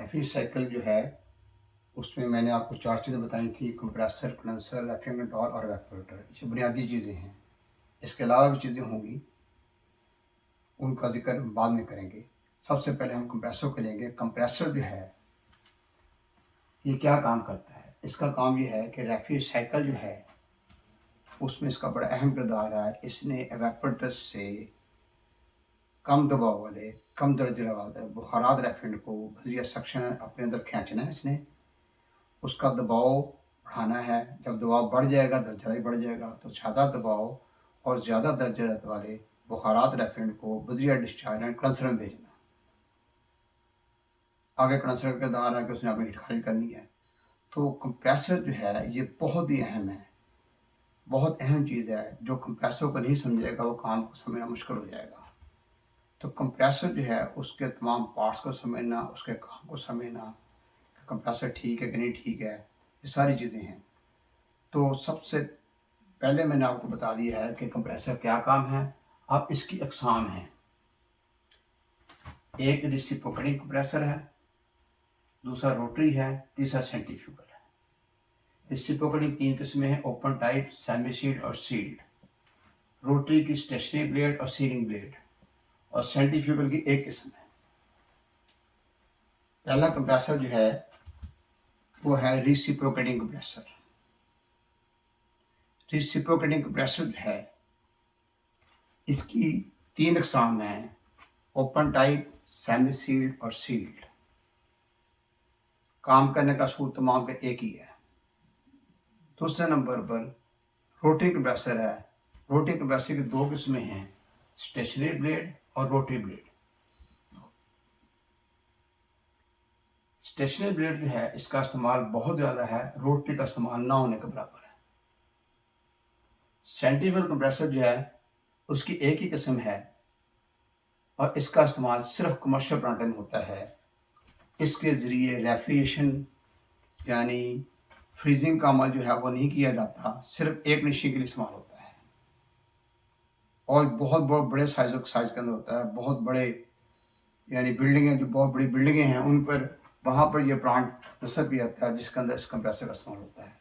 रेफ्रिज cycle जो है, उसमें मैंने आपको 4 चीज़ें बताई थी। कंप्रेसर, कंडेंसर, रेफ्रिजरेंट और इवेपोरेटर। ये बुनियादी चीज़ें हैं। इसके अलावा भी चीज़ें होंगी, उनका ज़िक्र बाद में करेंगे। सबसे पहले हम कंप्रेसर को लेंगे। कंप्रेसर जो है, ये क्या काम करता है? इसका काम ये है कि रेफ्रिज साइकिल जो है, उसमें इसका बड़ा अहम किरदार है। इसने इवेपोरेटर से कम दबाव वाले, कम दर्जे वाले बुखारात रेफ्रिजरेंट को बज़रिया सक्शन अपने अंदर खींचना है इसने। उसका दबाव बढ़ाना है। जब दबाव बढ़ जाएगा, दर्जा भी बढ़ जाएगा, तो ज़्यादा दबाव और ज़्यादा दर्जे वाले बुखारात रेफ्रिजरेंट को बज़रिया डिस्चार्ज एंड कंडेंसर में भेजना। आगे कंडेंसर का किरदार है कि उसने अपनी हीट खारिज करनी है। तो कंप्रेसर जो है, ये बहुत ही अहम है, बहुत अहम चीज़ है। जो कंप्रेसर को नहीं समझेगा, वो काम को समझना मुश्किल हो जाएगा। तो कंप्रेसर जो है, उसके तमाम पार्ट्स को समझना, उसके काम को समझना, कंप्रेसर ठीक है कि नहीं ठीक है, ये सारी चीज़ें हैं। तो सबसे पहले मैंने आपको बता दिया है कि कंप्रेसर क्या काम है। अब इसकी अक़साम हैं। एक रेसिप्रोकेटिंग कंप्रेसर है, दूसरा रोटरी है, तीसरा सेंट्रीफ्यूगल है। रेसिप्रोकेटिंग 3 किस्में हैं: ओपन टाइप, सेमी सील्ड और सील्ड। रोटरी की स्टेशनरी ब्लेड और सीलिंग ब्लेड, और सेंट्रीफ्यूगल की एक किस्म है। पहला कंप्रेसर जो है, वो है रेसिप्रोकेटिंग कंप्रेसर। रेसिप्रोकेटिंग कंप्रेसर जो है, इसकी 3 अक़साम हैं: ओपन टाइप, सेमी सील्ड और सील्ड। काम करने का असूल तमाम का एक ही है। दूसरे नंबर पर रोटरी कंप्रेसर है। रोटरी कंप्रेसर की 2 किस्में हैं: स्टेशनरी ब्लेड और रोटरी ब्लेड। स्टेशनरी ब्लेड जो है, इसका इस्तेमाल बहुत ज़्यादा है, रोटरी का इस्तेमाल ना होने के बराबर है। सेंट्रीफ्यूगल कंप्रेसर जो है, उसकी एक ही किस्म है और इसका इस्तेमाल सिर्फ कमर्शियल प्लांट में होता है। इसके ज़रिए रेफ्रिजरेशन यानी फ्रीजिंग का अमल जो है, वो नहीं किया जाता, सिर्फ एक निशी के लिए इस्तेमाल होता है। और बहुत बड़े साइज़ के अंदर होता है। बहुत बड़े यानी बिल्डिंगें, जो बहुत बड़ी बिल्डिंगें हैं, उन पर वहाँ पर यह प्लांट नस्ब किया जाता है, जिसके अंदर इस कंप्रेसर का इस्तेमाल होता है।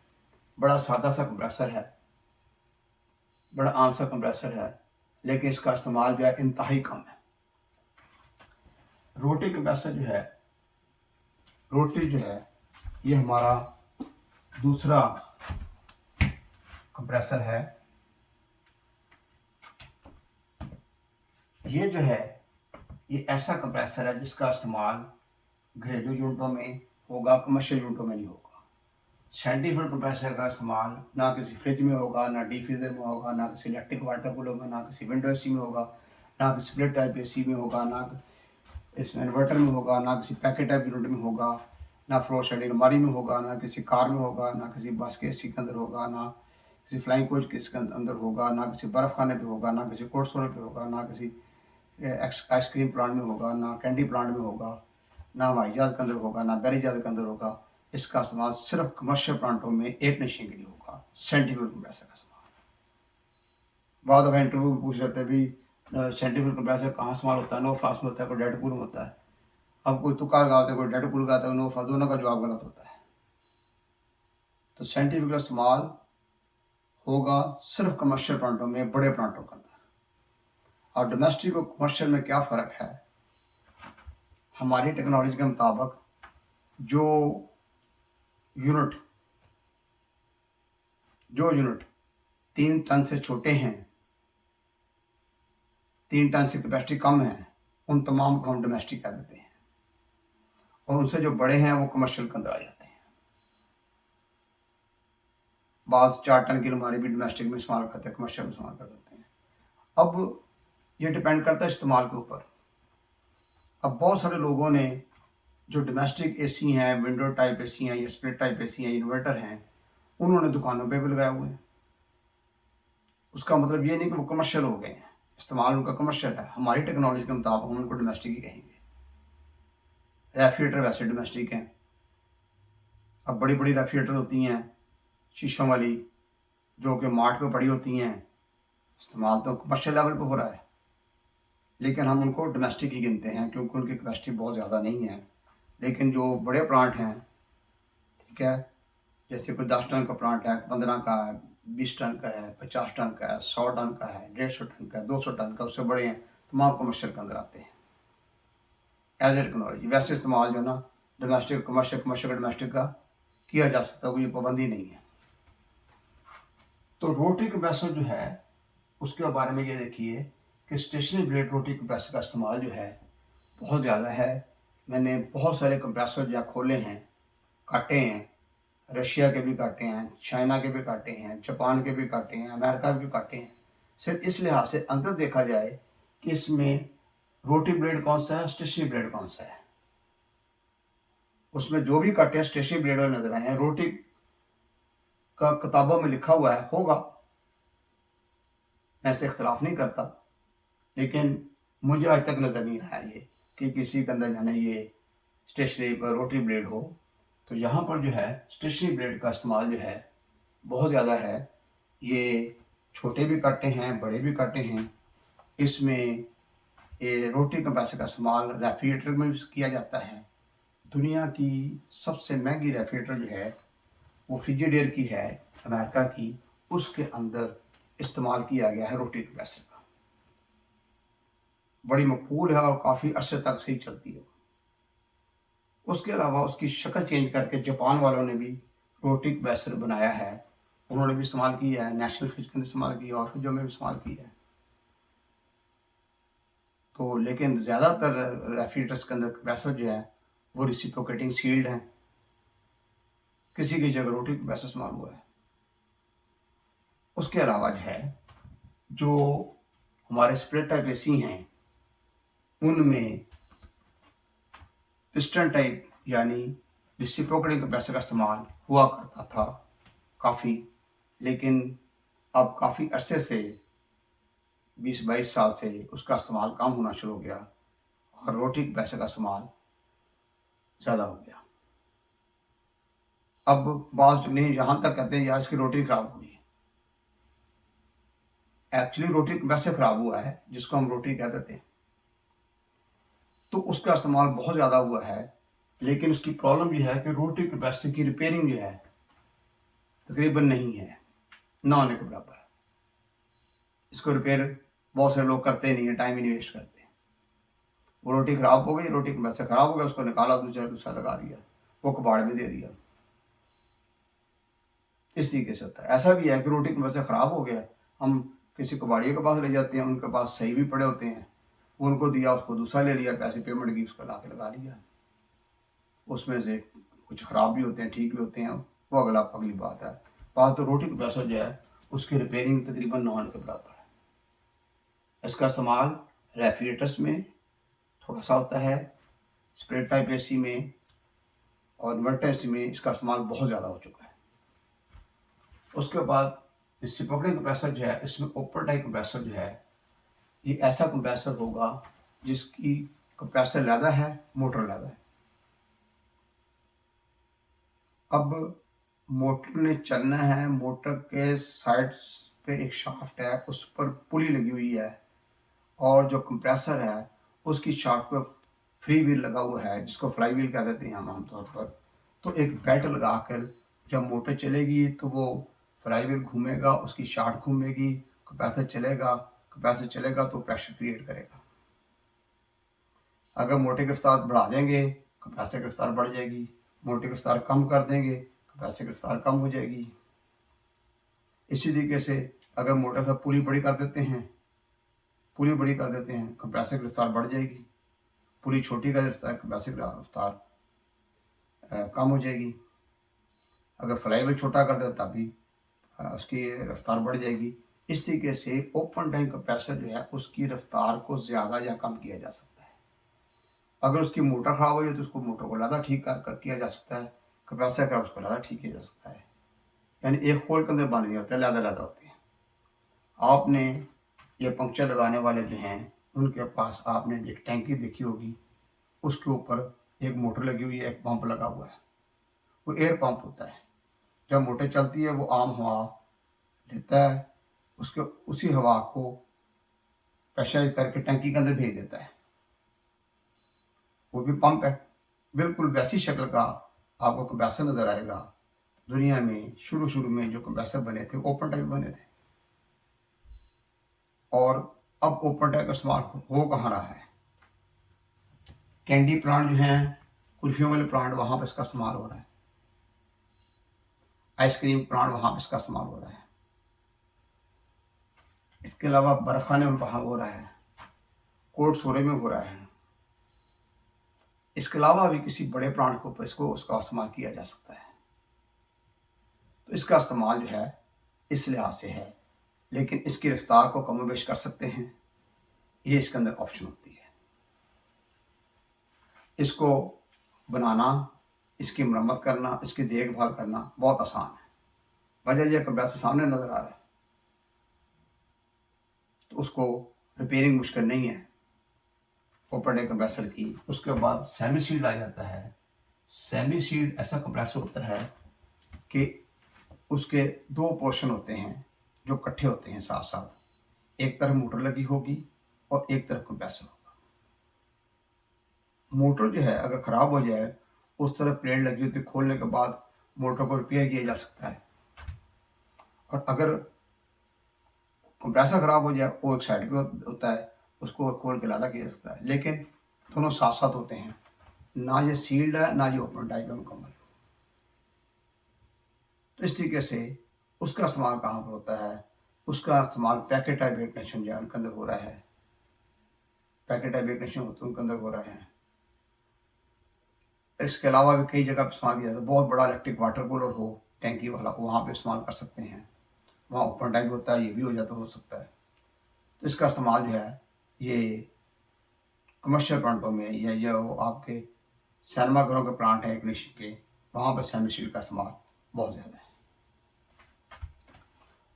बड़ा सादा सा कंप्रेसर है, बड़ा आम सा कंप्रेसर है, लेकिन इसका इस्तेमाल जो है इंतहाई कम है। रोटरी कंप्रेसर जो है, रोटरी जो है, ये हमारा दूसरा कंप्रेसर है। ये जो है, ये ऐसा कंप्रेसर है जिसका इस्तेमाल घरेलू यूनिटों में होगा, कमर्शियल यूनिटों में नहीं होगा। सेंट्रीफ्यूगल कंप्रेसर का इस्तेमाल ना किसी फ्रिज में होगा, ना डीप फ्रीजर में होगा, ना किसी इलेक्ट्रिक वाटर कूलर में, ना किसी विंडो एसी में होगा, ना किसी स्प्लिट टाइप एसी में होगा, ना इसमें इन्वर्टर में होगा, ना किसी पैकेट टाइप यूनिट में होगा, ना फ्लोर स्टैंडिंग अलमारी में होगा, ना किसी कार में होगा, ना किसी बस के एसी के अंदर होगा, ना किसी फ्लाइंग कोच के इसके अंदर होगा, ना किसी बर्फ़ खाने पे होगा, ना किसी कोल्ड स्टोरेज पे होगा, ना किसी आइसक्रीम प्लांट में होगा, ना कैंडी प्लांट में होगा, ना हवाई जहाज़ के अंदर होगा, ना बैरी जहाज़ के अंदर होगा। इसका इस्तेमाल सिर्फ कमर्शियल प्लांटों में एक नशीन के लिए होगा, सेंट्रीफ्यूगल कंप्रेसर का इस्तेमाल। बाद दफ़ा इंटरव्यू में पूछ लेते हैं भी सेंट्रीफ्यूगल कंप्रेसर कहाँ इस्तेमाल होता है, नो फ्लास्क में होता है, कोई डेड कूल में होता है। अब कोई तुक्का लगाता है, कोई डेड कूल लगाता है, नो फ्लास्क, दोनों का जवाब गलत होता है। तो सेंट्रीफ्यूगल इस्तेमाल होगा सिर्फ कमर्शियल प्लांटों में, बड़े प्लांटों के अंदर। और डोमेस्टिक और कमर्शियल में क्या फ़र्क है? हमारी टेक्नोलॉजी के मुताबिक जो यूनिट 3 टन से छोटे हैं, 3 टन से कैपेसिटी कम है, उन तमाम को हम डोमेस्टिक कह देते हैं, और उनसे जो बड़े हैं वो कमर्शियल के अंदर आ जाते हैं। बाज़ 4 टन की अलमारी भी डोमेस्टिक में इस्तेमाल करते हैं, कमर्शियल में इस्तेमाल कर देते हैं। अब ये डिपेंड करता है इस्तेमाल के ऊपर। अब बहुत सारे लोगों ने जो डोमेस्टिक एसी हैं, विंडो टाइप एसी हैं, या स्प्लिट टाइप एसी हैं, इन्वर्टर हैं, उन्होंने दुकानों पे भी लगाए हुए हैं। उसका मतलब ये नहीं कि वो कमर्शियल हो गए हैं, इस्तेमाल उनका कमर्शियल है। हमारी टेक्नोलॉजी के मुताबिक हम उनको डोमेस्टिक ही कहेंगे। रेफ्रिजरेटर वैसे डोमेस्टिक हैं। अब बड़ी बड़ी रेफ्रिजरेटर होती हैं शीशों वाली, जो कि मार्ट पे पड़ी होती हैं, इस्तेमाल तो कमर्शियल लेवल पे हो रहा है, लेकिन हम उनको डोमेस्टिक ही गिनते हैं, क्योंकि उनकी कैपेसिटी बहुत ज़्यादा नहीं है। लेकिन जो बड़े प्लांट हैं, ठीक है, जैसे कोई 10 टन का प्लांट है, 15 का है, 20 टन का है, 50 टन का है, 100 टन का है, 150 टन का है, 200 टन का, उससे बड़े हैं, तमाम कमर्शियल के अंदर आते हैं एज ए टेक्नोलॉजी। वैसे इस्तेमाल जो है ना डोमेस्टिक कमर्शियल, कमर्शियल डोमेस्टिक का किया जा सकता है, कोई पाबंदी नहीं है। तो रोटरी कंप्रेसर जो है उसके बारे में ये देखिए कि स्टेशनरी ब्लेड रोटरी कंप्रेसर का इस्तेमाल जो है बहुत ज़्यादा है। मैंने बहुत सारे कंप्रेसर जो खोले हैं, काटे हैं, रशिया के भी काटे हैं, चाइना के भी काटे हैं, जापान के भी काटे हैं, अमेरिका के भी काटे हैं। सिर्फ इस लिहाज से अंतर देखा जाए कि इसमें रोटी ब्लेड कौन सा है, स्टेशनरी ब्लेड कौन सा है। उसमें जो भी काटे हैं स्टेशनरी ब्लेड वाले नजर आए हैं। रोटी का किताबों में लिखा हुआ है, होगा, मैं ऐसे इख्तलाफ नहीं करता, लेकिन मुझे आज तक नज़र नहीं आया ये कि किसी के अंदर जाने ये स्टेशनरी पर रोटी ब्लेड हो। तो यहाँ पर जो है स्टेशनरी ब्लेड का इस्तेमाल जो है बहुत ज़्यादा है। ये छोटे भी काटे हैं, बड़े भी काटे हैं। इसमें ये रोटी कंप्रेसर का इस्तेमाल रेफ्रिजरेटर में भी किया जाता है। दुनिया की सबसे महंगी रेफ्रिजरेटर जो है वो फ्रिजिडेयर की है, अमेरिका की, उसके अंदर इस्तेमाल किया गया है रोटी कंप्रेसर का। बड़ी मकबूल है और काफ़ी अरसे तक सही चलती है। उसके अलावा उसकी शक्ल चेंज करके जापान वालों ने भी रोटी कंप्रेसर बनाया है, उन्होंने भी इस्तेमाल किया है, नेशनल फ्रिज के अंदर इस्तेमाल किया और फ्रिजों में भी इस्तेमाल किया है। तो लेकिन ज़्यादातर रेफ्रिजरेटर्स के अंदर कंप्रेसर जो है वो रेसिप्रोकेटिंग सील्ड हैं, किसी की जगह रोटी कंप्रेसर इस्तेमाल हुआ है। उसके अलावा जो है जो हमारे स्प्लिट टाइप एसी हैं उनमें पिस्टन टाइप यानी रेसिप्रोकेटिंग कंप्रेसर का इस्तेमाल हुआ करता था काफ़ी, लेकिन अब काफ़ी अरसे से 20-22 साल से उसका इस्तेमाल कम होना शुरू हो गया और रोटी कंप्रेसर का इस्तेमाल ज़्यादा हो गया। अब बाज़ टेक्नीशियन यहाँ तक कहते हैं यार इसकी रोटी ख़राब हुई है। एक्चुअली रोटी कंप्रेसर ख़राब हुआ है जिसको हम रोटी कह देते हैं, तो उसका इस्तेमाल बहुत ज़्यादा हुआ है। लेकिन उसकी प्रॉब्लम ये है कि रोटी कंप्रेसर की रिपेयरिंग जो है तकरीबन नहीं है, ना होने के बराबर है। इसको रिपेयर बहुत सारे लोग करते नहीं है, टाइम ही नहीं वेस्ट करते। वो रोटी ख़राब हो गई, रोटी कंप्रेसर ख़राब हो गया, उसको निकाला, दूसरा लगा दिया, वो कबाड़ में दे दिया। इस तरीके से होता है। ऐसा भी है कि रोटी कंप्रेसर ख़राब हो गया, हम किसी कबाड़ियों के पास ले जाते हैं, उनके पास सही भी पड़े होते हैं, उनको दिया, उसको दूसरा ले लिया, पैसे पेमेंट की, उसको ला के लगा लिया। उसमें से कुछ ख़राब भी होते हैं, ठीक भी होते हैं, वो अगली बात है। बात तो रोटी कंप्रेसर जो है उसकी रिपेयरिंग तकरीबन न होने के बराबर है। इसका इस्तेमाल रेफ्रिजरेटर्स में थोड़ा सा होता है, स्प्लिट टाइप एसी में और इन्वर्टर एसी में इसका इस्तेमाल बहुत ज़्यादा हो चुका है। उसके बाद रेसिप्रोकेटिंग कंप्रेसर जो है, इसमें ओपन टाइप कंप्रेसर जो है ये ऐसा कंप्रेसर होगा जिसकी कंप्रेसर ज़्यादा है, मोटर ज़्यादा है। अब मोटर ने चलना है, मोटर के साइड्स पे एक शाफ्ट है, उस पर पुली लगी हुई है और जो कंप्रेसर है उसकी शाफ्ट पर फ्री व्हील लगा हुआ है जिसको फ्लाई व्हील कह देते हैं हम आमतौर पर। तो एक बेल्ट लगाकर जब मोटर चलेगी तो वो फ्लाई व्हील घूमेगा, उसकी शाफ्ट घूमेगी, कंप्रेसर चलेगा तो प्रेशर क्रिएट करेगा। अगर मोटे की रफ्तार बढ़ा देंगे कंप्रेसर की रफ्तार बढ़ जाएगी, मोटे की रफ्तार कम कर देंगे कंप्रेसर की रफ्तार कम हो जाएगी। इसी तरीके से अगर मोटर से पुली बड़ी कर देते हैं कंप्रेसर की रफ्तार बढ़ जाएगी, पुली छोटी कर देता है कंप्रेसर की रफ्तार कम हो जाएगी। अगर फ्लाई व्हील छोटा कर देता तब भी उसकी रफ्तार बढ़ जाएगी। इस तरीके से ओपन टाइप कंप्रेसर जो है उसकी रफ्तार को ज़्यादा या कम किया जा सकता है। अगर उसकी मोटर ख़राब हो जाए तो उसको मोटर को ज़्यादा ठीक कर किया जा सकता है, कंप्रेसर खराब उसको ज़्यादा ठीक किया जा सकता है। यानी एक होल के अंदर बंद नहीं होता है, ज़्यादा होते हैं। आपने ये पंक्चर लगाने वाले जो हैं उनके पास आपने टैंकी देखी होगी, उसके ऊपर एक मोटर लगी हुई है, एक पंप लगा हुआ है, वो एयर पंप होता है। जब मोटर चलती है वो आम हवा लेता है, उसके उसी हवा को प्रेशराइज करके टैंकी के अंदर भेज देता है, वो भी पंप है। बिल्कुल वैसी शक्ल का आपको कंप्रेसर नज़र आएगा। दुनिया में शुरू में जो कंप्रेसर बने थे ओपन टाइप बने थे, और अब ओपन टाइप का इस्तेमाल हो कहाँ रहा है। कैंडी प्लांट जो हैं, कुल्फियों वाले प्लांट, वहाँ पर इसका इस्तेमाल हो रहा है। आइसक्रीम प्लांट, वहाँ पर इसका इस्तेमाल हो रहा है। इसके अलावा बर्फाने में वहाँ हो रहा है, कोल्ड स्टोरेज में हो रहा है। इसके अलावा भी किसी बड़े प्लांट के ऊपर इसको उसका इस्तेमाल किया जा सकता है। तो इसका इस्तेमाल जो है इस लिहाज से है, लेकिन इसकी रफ्तार को कम बेश कर सकते हैं, ये इसके अंदर ऑप्शन होती है। इसको बनाना, इसकी मरम्मत करना, इसकी देखभाल करना बहुत आसान है। वजह यह कंप्रेसर सामने नज़र आ रहा है, तो उसको रिपेयरिंग मुश्किल नहीं है ओपन टाइप कंप्रेसर की। उसके बाद सेमी सील्ड आ जाता है। सेमी सील्ड ऐसा कंप्रेसर होता है कि उसके दो पोर्शन होते हैं जो इकट्ठे होते हैं साथ साथ। एक तरफ मोटर लगी होगी और एक तरफ कंप्रेसर होगा। मोटर जो है अगर ख़राब हो जाए, उस तरफ प्लेट लगी होती है, खोलने के बाद मोटर को रिपेयर किया जा सकता है। और अगर कंप्रेसर ख़राब हो जाए, वो एक साइड पे होता है, उसको खोल के लादा किया जा सकता है। लेकिन दोनों साथ साथ होते हैं, ना ये सील्ड है ना ये ओपन टाइप है मुकम्मल। तो इस तरीके से उसका इस्तेमाल कहाँ पर होता है? उसका इस्तेमाल पैकेट टाइप इग्निशन जो है उनके अंदर हो रहा है। पैकेट टाइप इग्निशन होते हैं उनके अंदर हो रहा है। इसके अलावा भी कई जगह पर इस्तेमाल किया जाता है। बहुत बड़ा इलेक्ट्रिक वाटर कूलर हो, टैंकी वाला, वहाँ पे इस्तेमाल कर सकते हैं। वहाँ ओपन टाइप होता है, ये भी हो जाता हो सकता है। तो इसका इस्तेमाल जो है ये कमर्शियल प्लांटों में, या जो आपके सिनेमा घरों के प्लांट हैं इग्निशन के, वहाँ पर सेमी सील्ड का इस्तेमाल बहुत ज़्यादा है।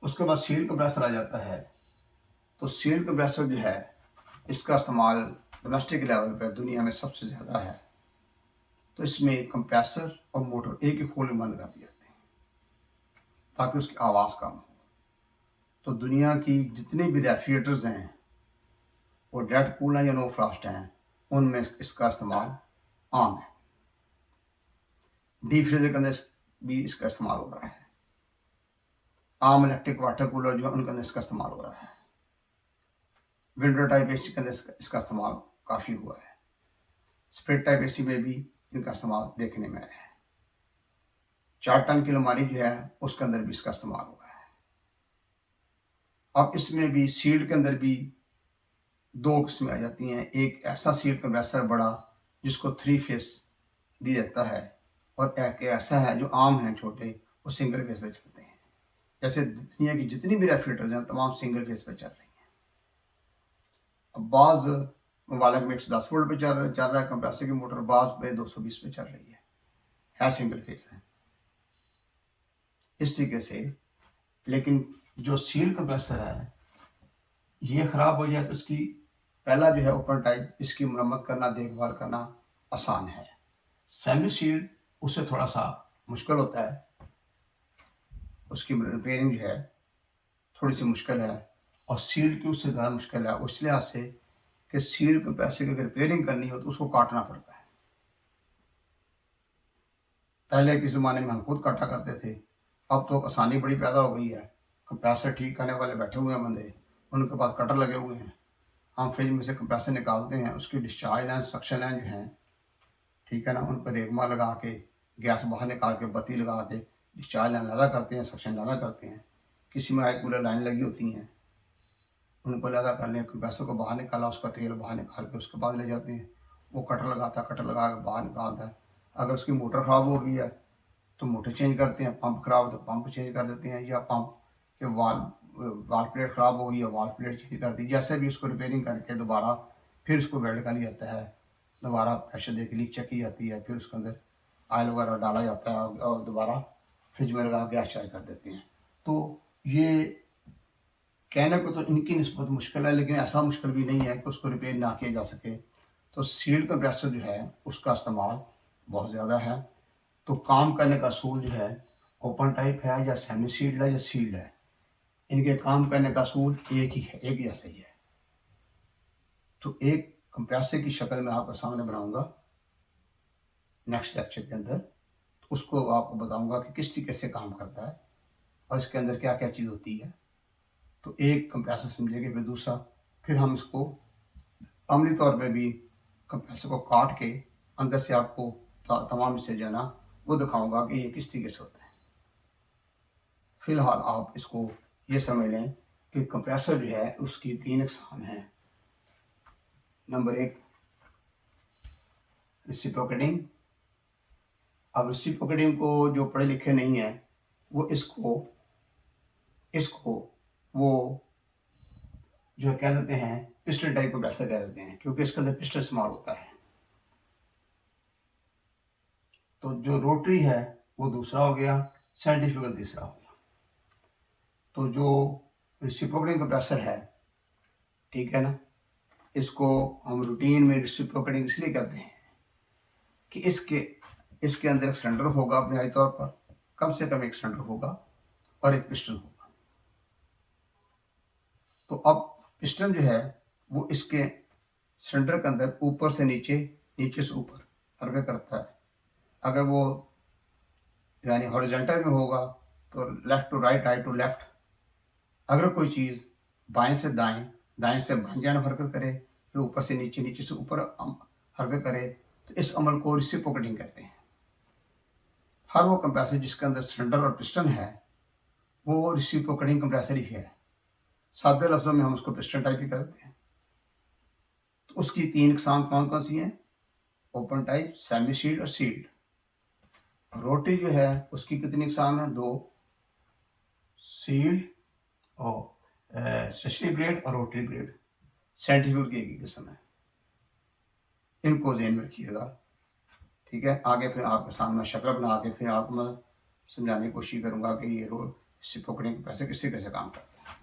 उसके बाद सील कंप्रेसर आ जाता है। तो सील कंप्रेसर जो है इसका इस्तेमाल डोमेस्टिक लेवल पर दुनिया में सबसे ज़्यादा है। तो इसमें कंप्रेसर और मोटर एक ही खोल में बंद कर दिए जाते हैं ताकि उसकी आवाज़ कम हो। तो दुनिया की जितने भी रेफ्रिजरेटर्स हैं, वो डेड कूल हैं या नो फ्रॉस्ट हैं, उनमें इसका इस्तेमाल आम है। डीप फ्रीजर के अंदर भी इसका इस्तेमाल हो रहा है। आम इलेक्ट्रिक वाटर कूलर जो है उनके अंदर इसका इस्तेमाल हो रहा है। विंडो टाइप एसी के अंदर इसका इस्तेमाल काफ़ी हुआ है। स्प्लिट टाइप एसी में भी इनका इस्तेमाल देखने में आया है। 4 टन की अलमारी जो है उसके अंदर भी इसका इस्तेमाल हुआ है। अब इसमें भी सील्ड के अंदर भी दो किस्में आ जाती हैं। एक ऐसा सील्ड कंप्रेसर बड़ा जिसको 3 फेस दिया जाता है, और एक ऐसा है जो आम हैं छोटे, वो सिंगल फेस पे चलते हैं। जैसे दुनिया की जितनी भी रेफ्रिजरेटर्स हैं तमाम सिंगल फेस पे चल रही हैं। अब बाज़ ममालिक में 110 वोल्ट पे चल रहा है कंप्रेसर की मोटर, बाज़ पे 220 पे चल रही है सिंगल फेस है इस तरीके से। लेकिन जो सील कंप्रेसर है ये ख़राब हो जाए तो इसकी पहला जो है ओपन टाइप, इसकी मरम्मत करना, देखभाल करना आसान है। सेमी सील्ड उससे थोड़ा सा मुश्किल होता है, उसकी रिपेयरिंग जो है थोड़ी सी मुश्किल है, और सील्ड की उससे ज़्यादा मुश्किल है उस लिहाज से कि सील्ड कंप्रेसर की अगर रिपेयरिंग करनी हो तो उसको काटना पड़ता है। पहले के ज़माने में हम खुद काटा करते थे, अब तो आसानी बड़ी पैदा हो गई है। कंप्रेसर ठीक करने वाले बैठे हुए हैं बंदे, उनके पास कटर लगे हुए हैं। हम फ्रिज में से कंप्रेसर निकालते हैं, उसकी डिस्चार्ज लाइन, सक्शन लाइन जो हैं, ठीक है ना, उन पर रेगमा लगा के गैस बाहर निकाल के बत्ती लगा के डिस्चार्ज लाइन लगा करते हैं, सक्शन लगा करते हैं। किसी में आग कूलर लाइन लगी होती हैं, उनको लगा कर लें, कंप्रेसर को बाहर निकाला, उसका तेल बाहर निकाल के उसके बाद ले जाते हैं। वो कटर लगाता है, कटर लगा के बाहर निकालता है। अगर उसकी मोटर ख़राब हो गई है तो मोटर चेंज करते हैं, पंप ख़राब है तो पंप चेंज कर देते हैं, या पंप के वाल प्लेट ख़राब हो गई है, वाल प्लेट चेंज कर दी। जैसे भी उसको रिपेयरिंग करके दोबारा फिर उसको वेल्ड कर लिया जाता है, दोबारा प्रेशर दे के लीक चेक की जाती है, फिर उसके अंदर ऑयल वगैरह डाला जाता है और दोबारा फ्रिज में लगा गैस चार्ज कर देते हैं। तो ये कहने को तो इनकी निस्बत मुश्किल है, लेकिन ऐसा मुश्किल भी नहीं है कि उसको रिपेयर ना किया जा सके। तो सील्ड कंप्रेसर जो है उसका इस्तेमाल बहुत ज़्यादा है। तो काम करने का असूल जो है ओपन टाइप है या सेमी सील्ड है या सील्ड है, इनके काम करने का असूल एक ही है, एक जैसा ही है। तो एक कंप्रेसर की शक्ल में आपके सामने बनाऊंगा। नेक्स्ट लेक्चर के अंदर, उसको आपको बताऊंगा कि किस तरीके से काम करता है और इसके अंदर क्या क्या चीज़ होती है। तो एक कंप्रेसर समझेंगे, फिर दूसरा, फिर हम इसको अमली तौर पे भी कंप्रेसर को काट के अंदर से आपको तमाम हिस्से जो है ना वो दिखाऊंगा कि ये किस तरीके से होता है। फिलहाल आप इसको ये समझ लें कि कंप्रेसर जो है उसकी 3 अक़साम हैं। Number 1 reciprocating. अब रेसिप्रोकेटिंग को जो पढ़े लिखे नहीं है वो इसको वो जो कह देते हैं पिस्टन टाइप कंप्रेसर कह देते हैं, क्योंकि इसके अंदर पिस्टन इस्तेमाल होता है। तो जो रोटरी है वो दूसरा हो गया, सेंट्रीफ्यूगल तीसरा हो गया। तो जो रेसिप्रोकेटिंग कंप्रेसर है, ठीक है ना, इसको हम रूटीन में रेसिप्रोकेटिंग इसलिए कहते हैं कि इसके अंदर एक सिलेंडर होगा, बुनियादी तौर पर कम से कम एक सिलेंडर होगा और एक पिस्टन होगा। तो अब पिस्टन जो है वो इसके सिलेंडर के अंदर ऊपर से नीचे, नीचे से ऊपर हरकत करता है। अगर वो यानी हॉरिजॉन्टल में होगा तो left to right, right to left. अगर कोई चीज़ बाएं से दाएं, दाएं से बाएं जानब हरकत करे, जो ऊपर से नीचे, नीचे से ऊपर हरकत करे, तो इस अमल को रेसिप्रोकेटिंग कहते हैं। हर वो कंप्रेसर जिसके अंदर सिलेंडर और पिस्टन है वो रेसिप्रोकेटिंग कंप्रेसर ही है। सादे लफ्ज़ों में हम उसको पिस्टन टाइप ही कहते हैं। तो उसकी 3 अक़साम कौन कौन सी हैं? ओपन टाइप, सेमी सील्ड और सील्ड। रोटरी जो है उसकी कितनी अक़साम है? 2, सील्ड और स्टेशनरी ब्लेड और रोटरी ब्लेड। सेंट्रीफ्यूगल की एक ही किस्म है। इनको ज़हन में रखिएगा, ठीक है। आगे फिर आपके सामने शक्ल बना के फिर आपको मैं समझाने की कोशिश करूँगा कि ये रेसिप्रोकेटिंग कंप्रेसर किससे कैसे काम करता है।